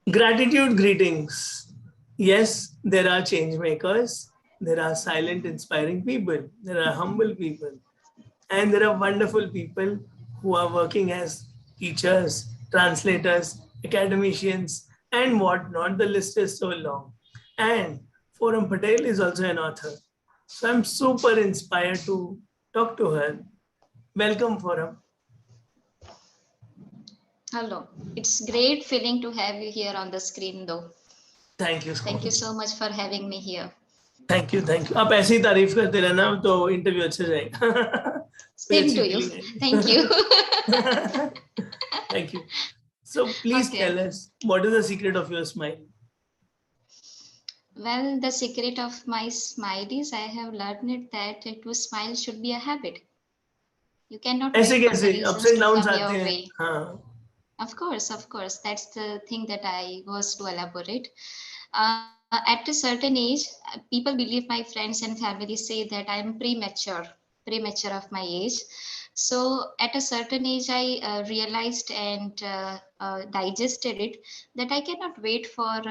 Gratitude greetings. Yes, there are change makers. There are silent, inspiring people. There are humble people. And there are wonderful people who are working as teachers, translators, academicians, and whatnot. The list is so long. And Foram Patel is also an author. So I'm super inspired to talk to her. Welcome, Foram. Hello. It's great feeling to have you here on the screen though. Thank you so Thank you much. so much for having me here. Thank you thank you आप ऐसे ही तारीफ करते रहना तो interview अच्छा जाएगा कोई Same अच्छी to you. Feeling Thank you. आएगी thank you so please Okay. tell us what is the secret of your smile. Well, the secret of my smile is I have learned it that to smile should be a habit. You cannot ऐसे wait for the कैसे ups reasons and to downs come आते your हैं way. हाँ Of course. That's the thing that I was to elaborate. At a certain age, people believe, my friends and family say that I am premature of my age. So at a certain age, I realized and digested it that I cannot wait for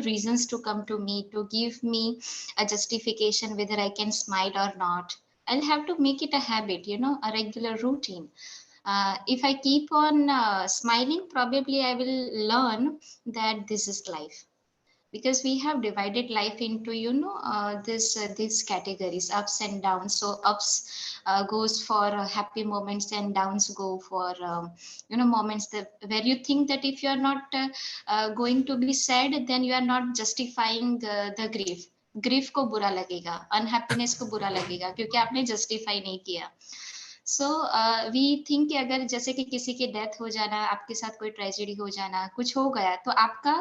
reasons to come to me to give me a justification whether I can smile or not. I'll have to make it a habit, a regular routine. If I keep on smiling, probably I will learn that this is life, because we have divided life into this these categories, ups and downs. So ups goes for happy moments, and downs go for moments that where you think that if you are not going to be sad, then you are not justifying the grief को बुरा लगेगा, unhappiness को बुरा लगेगा क्योंकि आपने justify नहीं किया. सो वी थिंक कि अगर जैसे कि किसी की डेथ हो जाना, आपके साथ कोई ट्रेजेडी हो जाना, कुछ हो गया, तो आपका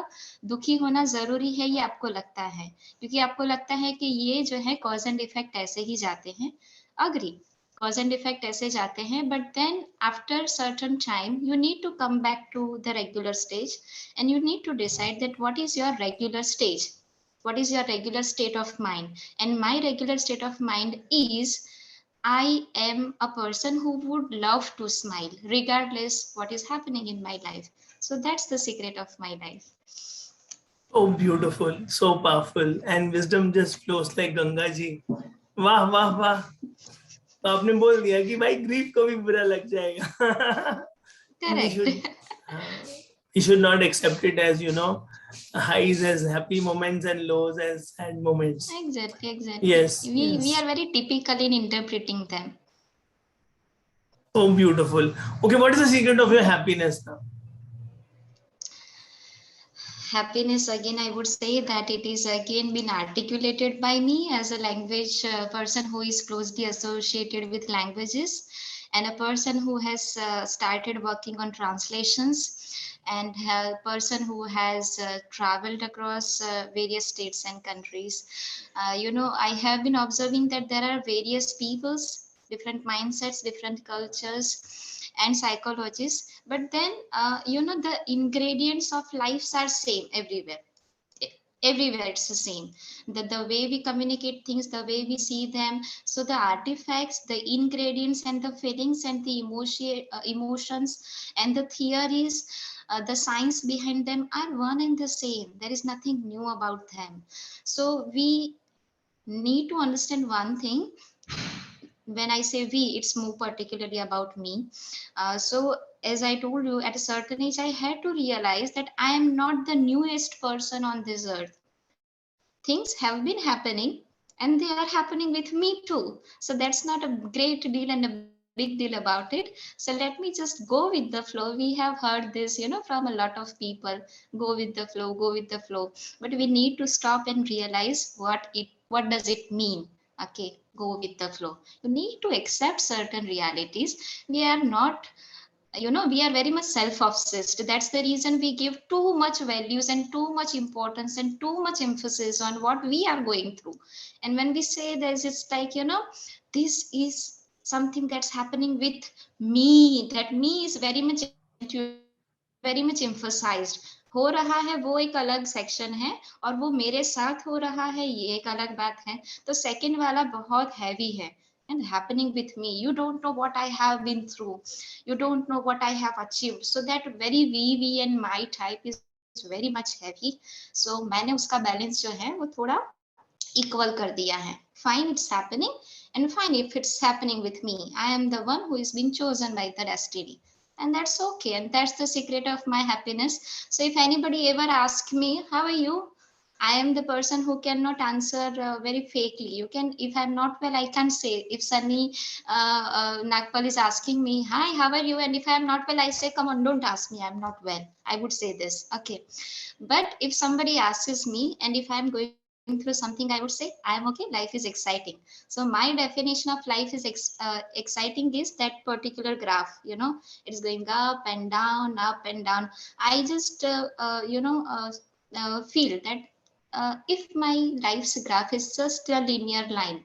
दुखी होना जरूरी है, ये आपको लगता है, क्योंकि आपको लगता है कि ये जो है कॉज एंड इफेक्ट ऐसे ही जाते हैं. अग्री, cause and effect ऐसे जाते हैं, but then after certain time you need to come back to the regular stage, and you need to decide that what is your regular stage, what is your regular state of mind. And my regular state of mind is I am a person who would love to smile regardless what is happening in my life. So that's the secret of my life. so beautiful so powerful and wisdom just flows like Ganga ji वाह वाह वाह तो आपने बोल दिया कि भाई grief को भी बुरा लग जाएगा and we Correct. should we should not accept it as highs as happy moments and lows as sad moments. Exactly. Yes, We yes. are very typical in interpreting them. So beautiful. Okay, what is the secret of your happiness now? Happiness, again, I would say that it is again been articulated by me as a language person who is closely associated with languages, and a person who has started working on translations, and a person who has traveled across various states and countries. I have been observing that there are various peoples, different mindsets, different cultures and psychologies, but then the ingredients of lives are same everywhere. Everywhere it's the same, the way we communicate things, the way we see them. So the artifacts, the ingredients, and the feelings, and the emotions, and the theories, the science behind them are one and the same. There is nothing new about them. So we need to understand one thing. When I say we, it's more particularly about me. So as I told you, at a certain age, I had to realize that I am not the newest person on this earth. Things have been happening, and they are happening with me too. So that's not a great deal and a big deal about it. So let me just go with the flow. We have heard this, from a lot of people. Go with the flow, go with the flow. But we need to stop and realize what does it mean. Okay, go with the flow. You need to accept certain realities. We are not, we are very much self-obsessed. That's the reason we give too much values and too much importance and too much emphasis on what we are going through. And when we say this, it's like, this is something that's happening with me. That me is very much accentuated, very much emphasized. हो रहा है वो एक अलग section है, और वो मेरे साथ हो रहा है ये एक अलग बात है. तो सेकंड वाला बहुत हैवी है. And happening with me, you don't know what I have been through, you don't know what I have achieved. So that very we and my type is very much heavy. So मैंने उसका balance जो है वो थोड़ा equal कर दिया है. Fine, it's happening, and fine if it's happening with me. I am the one who is being chosen by the destiny, and that's okay. And that's the secret of my happiness. So if anybody ever asks me, how are you? I am the person who cannot answer very fakely. You can, if I'm not well, I can say. If Sunny Nagpal is asking me, hi, how are you? And if I'm not well, I say, come on, don't ask me, I'm not well. I would say this, okay. But if somebody asks me, and if I'm going through something, I would say, I am okay, life is exciting. So my definition of life is exciting is that particular graph, it's going up and down, up and down. I just, feel that if my life's graph is just a linear line,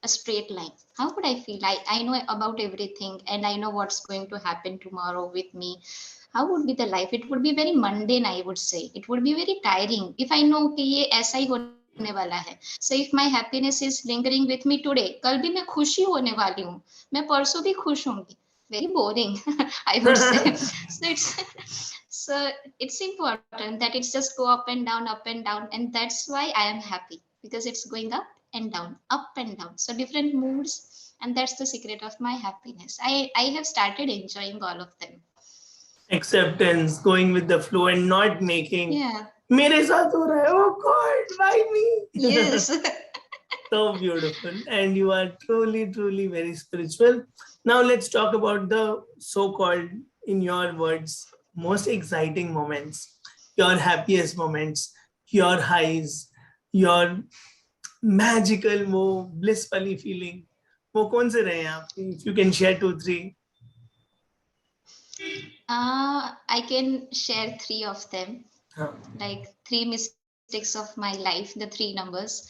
a straight line, how would I feel? I know about everything, and I know what's going to happen tomorrow with me. How would be the life? It would be very mundane, I would say. It would be very tiring if I know कि ये ऐसा ही होने वाला है. So if my happiness is lingering with me today, कल भी मैं खुशी होने वाली हूँ, मैं परसों भी खुश होंगी. Very boring, I would say. So it's important that it's just go up and down, up and down, and that's why I am happy, because it's going up and down. So different moods, and that's the secret of my happiness. I have started enjoying all of them. Acceptance, going with the flow, and not making. Yeah. मेरे साथ हो रहा है. Oh God, why me? Yes. So beautiful, and you are truly, truly very spiritual. Now let's talk about the so-called, in your words, most exciting moments, your happiest moments, your highs, your magical, वो blissfully feeling. वो कौन से रहे हैं आपके? If you can share 2-3. I can share 3 of them. Like 3 mistakes of my life, the 3 numbers.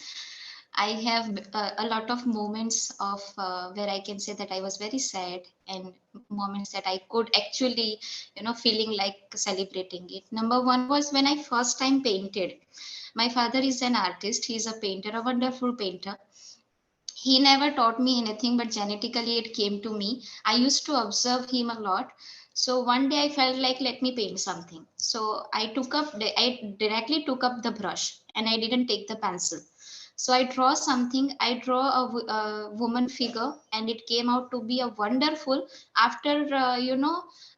I have a lot of moments of where I can say that I was very sad, and moments that I could actually, feeling like celebrating it. Number 1 was when I first time painted. My father is an artist. He is a painter, a wonderful painter. He never taught me anything, but genetically it came to me. I used to observe him a lot. So one day I felt like, let me paint something. So I directly took up the brush, and I didn't take the pencil. So I draw something. I draw a woman figure, and it came out to be a wonderful. After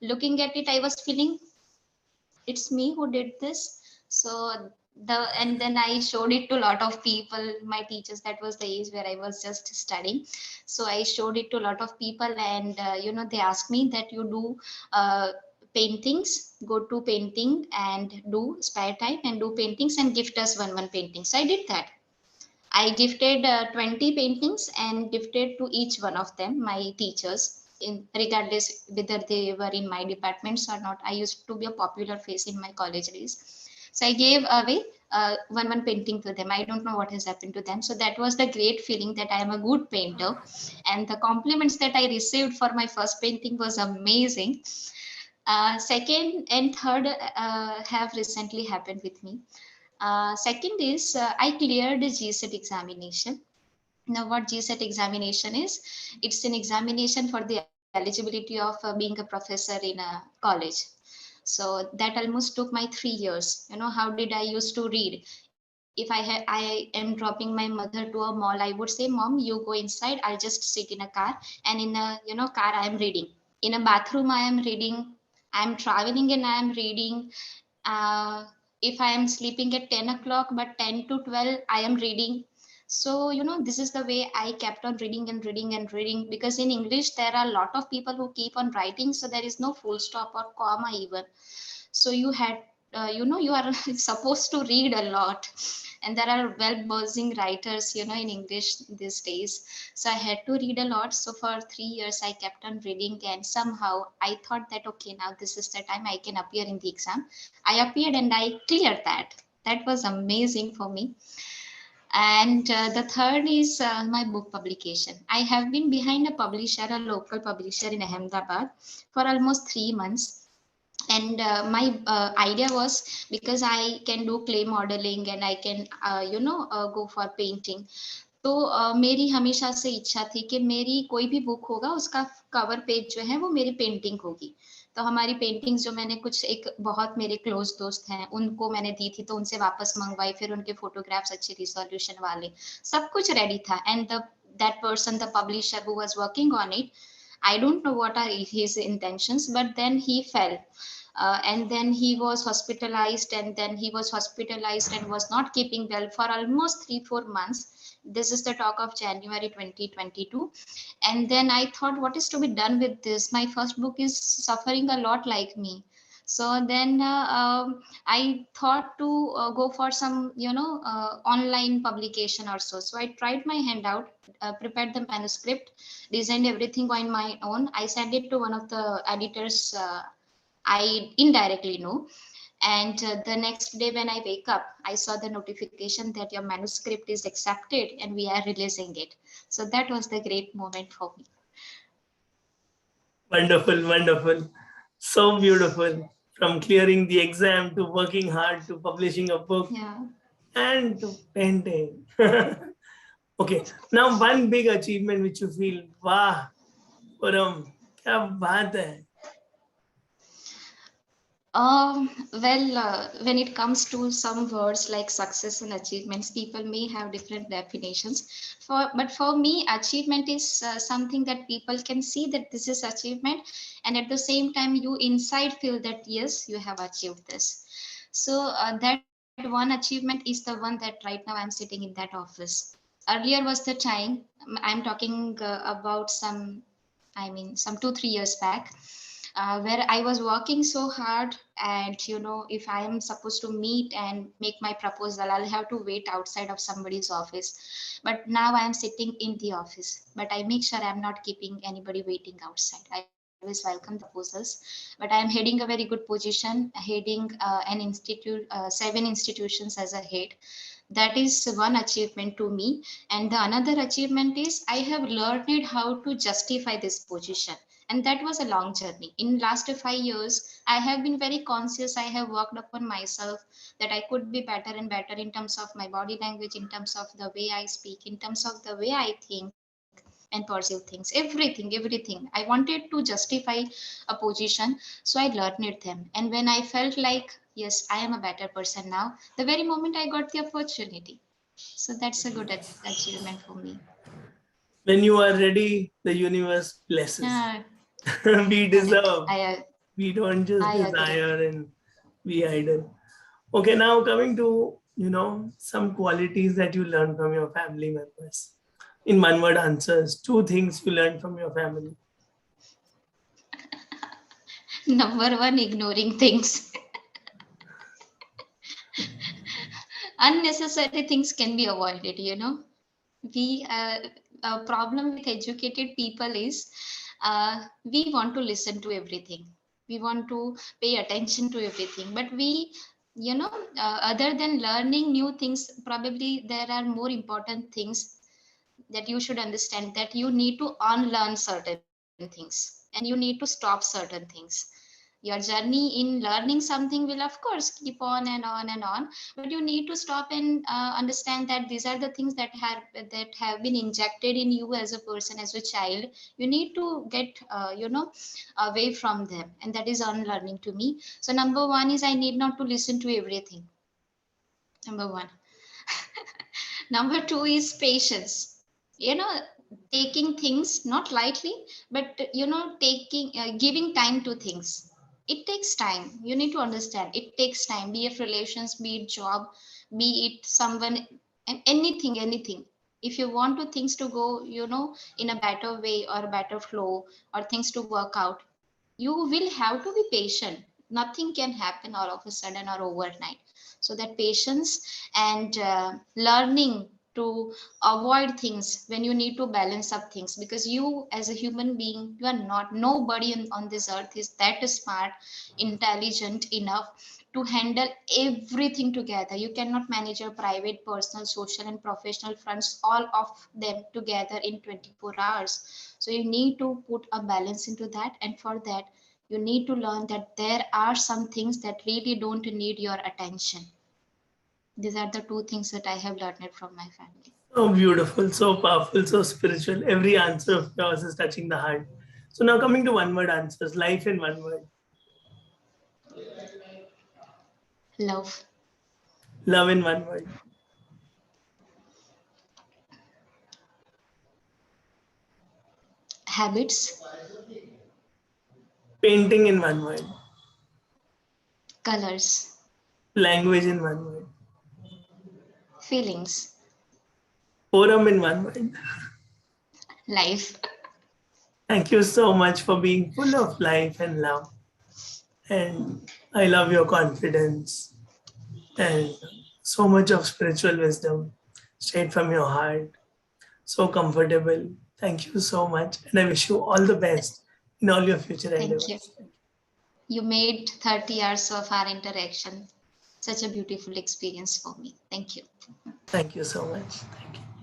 looking at it, I was feeling it's me who did this. So and then I showed it to a lot of people, my teachers. That was the age where I was just studying. So I showed it to a lot of people, and they asked me that you do paintings, go to painting and do spare time and do paintings and gift us one painting. So I did that. I gifted 20 paintings and gifted to each one of them, my teachers, in regardless whether they were in my departments or not. I used to be a popular face in my college days. So I gave away one painting to them. I don't know what has happened to them. So that was the great feeling that I am a good painter. And the compliments that I received for my first painting was amazing. Second and third have recently happened with me. Second is I cleared the GSET examination. Now, what GSET examination is? It's an examination for the eligibility of being a professor in a college. So that almost took my 3 years. How did I used to read? If I am dropping my mother to a mall, I would say, Mom, you go inside. I'll just sit in a car, and in a car I am reading. In a bathroom I am reading. I am traveling and I am reading. Uh, if I am sleeping at 10 o'clock, but 10 to 12, I am reading. So, this is the way I kept on reading and reading and reading, because in English, there are a lot of people who keep on writing. So there is no full stop or comma even. So you had, you are supposed to read a lot. And there are well buzzing writers, in English these days. So I had to read a lot. So for 3 years, I kept on reading, and somehow I thought that, okay, now this is the time I can appear in the exam. I appeared and I cleared that. That was amazing for me. And the third is my book publication. I have been behind a publisher, a local publisher in Ahmedabad, for almost 3 months. And my idea was, because I can do clay modeling and I can go for painting. तो मेरी हमेशा से इच्छा थी कि मेरी कोई भी बुक होगा, उसका कवर पेज जो है वो मेरी पेंटिंग होगी. तो हमारी पेंटिंग्स जो मैंने कुछ एक बहुत मेरे क्लोज दोस्त हैं उनको मैंने दी थी, तो उनसे वापस मंगवाई, फिर उनके फोटोग्राफ्स अच्छे रिजोल्यूशन वाले, सब कुछ रेडी था. And that person, the publisher who was working on it, I don't know what are his intentions, but then he fell. And then he was hospitalized, and then he was hospitalized and was not keeping well for almost 3-4 months. This is the talk of January 2022. And then I thought, what is to be done with this? My first book is suffering a lot like me. So then I thought to go for some, online publication or so. So I tried my hand out, prepared the manuscript, designed everything on my own. I sent it to one of the editors I indirectly know. And the next day when I wake up, I saw the notification that your manuscript is accepted and we are releasing it. So that was the great moment for me. Wonderful, wonderful. So beautiful. From clearing the exam to working hard to publishing a book and to painting. Okay. Now, one big achievement which you feel, wow, Foram, kya baat hai? When it comes to some words like success and achievements, people may have different definitions. But for me, achievement is something that people can see that this is achievement, and at the same time, you inside feel that yes, you have achieved this. So that one achievement is the one that right now I'm sitting in that office. Earlier was the time, I'm talking about some 2-3 years back, where I was working so hard, and if I am supposed to meet and make my proposal, I'll have to wait outside of somebody's office. But now I am sitting in the office, but I make sure I'm not keeping anybody waiting outside. I always welcome the proposals, but I am heading a very good position, heading an institute, 7 institutions as a head. That is one achievement to me. And the another achievement is I have learned how to justify this position, and that was a long journey. In last 5 years, I have been very conscious. I have worked upon myself that I could be better and better in terms of my body language, in terms of the way I speak, in terms of the way I think and perceive things, everything. I wanted to justify a position, so I learned them. And when I felt like yes, I am a better person now, the very moment I got the opportunity. So that's a good achievement for me. When you are ready, the universe blesses. We deserve. We don't just desire and be idle. Okay, now coming to, some qualities that you learn from your family members. In one word answers, 2 things you learned from your family. Number one, ignoring things. Unnecessary things can be avoided, we a problem with educated people is we want to listen to everything, we want to pay attention to everything, but we other than learning new things, probably there are more important things that you should understand, that you need to unlearn certain things and you need to stop certain things. Your journey in learning something will of course keep on and on and on, but you need to stop and understand that these are the things that have been injected in you as a person, as a child. You need to get away from them, and that is unlearning to me. So number one is I need not to listen to everything. Number one. Number two is patience. You know, taking things not lightly, but taking giving time to things. It takes time. You need to understand. It takes time. Be it relations, be it job, be it someone, and anything. If you want to things to go, in a better way or a better flow, or things to work out, you will have to be patient. Nothing can happen all of a sudden or overnight. So that patience and learning to avoid things when you need to balance up things, because you as a human being, you are not, nobody on this earth is that smart, intelligent enough to handle everything together. You cannot manage your private, personal, social and professional fronts, all of them together in 24 hours. So you need to put a balance into that, and for that you need to learn that there are some things that really don't need your attention. These are the two things that I have learned from my family. So beautiful, so powerful, so spiritual. Every answer of yours is touching the heart. So now coming to one word answers, life in one word. Love. Love in one word. Habits. Painting in one word. Colors. Language in one word. Feelings. Forum in one word. Life. Thank you so much for being full of life and love. And I love your confidence and so much of spiritual wisdom straight from your heart. So comfortable. Thank you so much. And I wish you all the best in all your future Thank you. endeavors. You made 30 hours of our interaction such a beautiful experience for me. Thank you. Thank you so much. Thank you.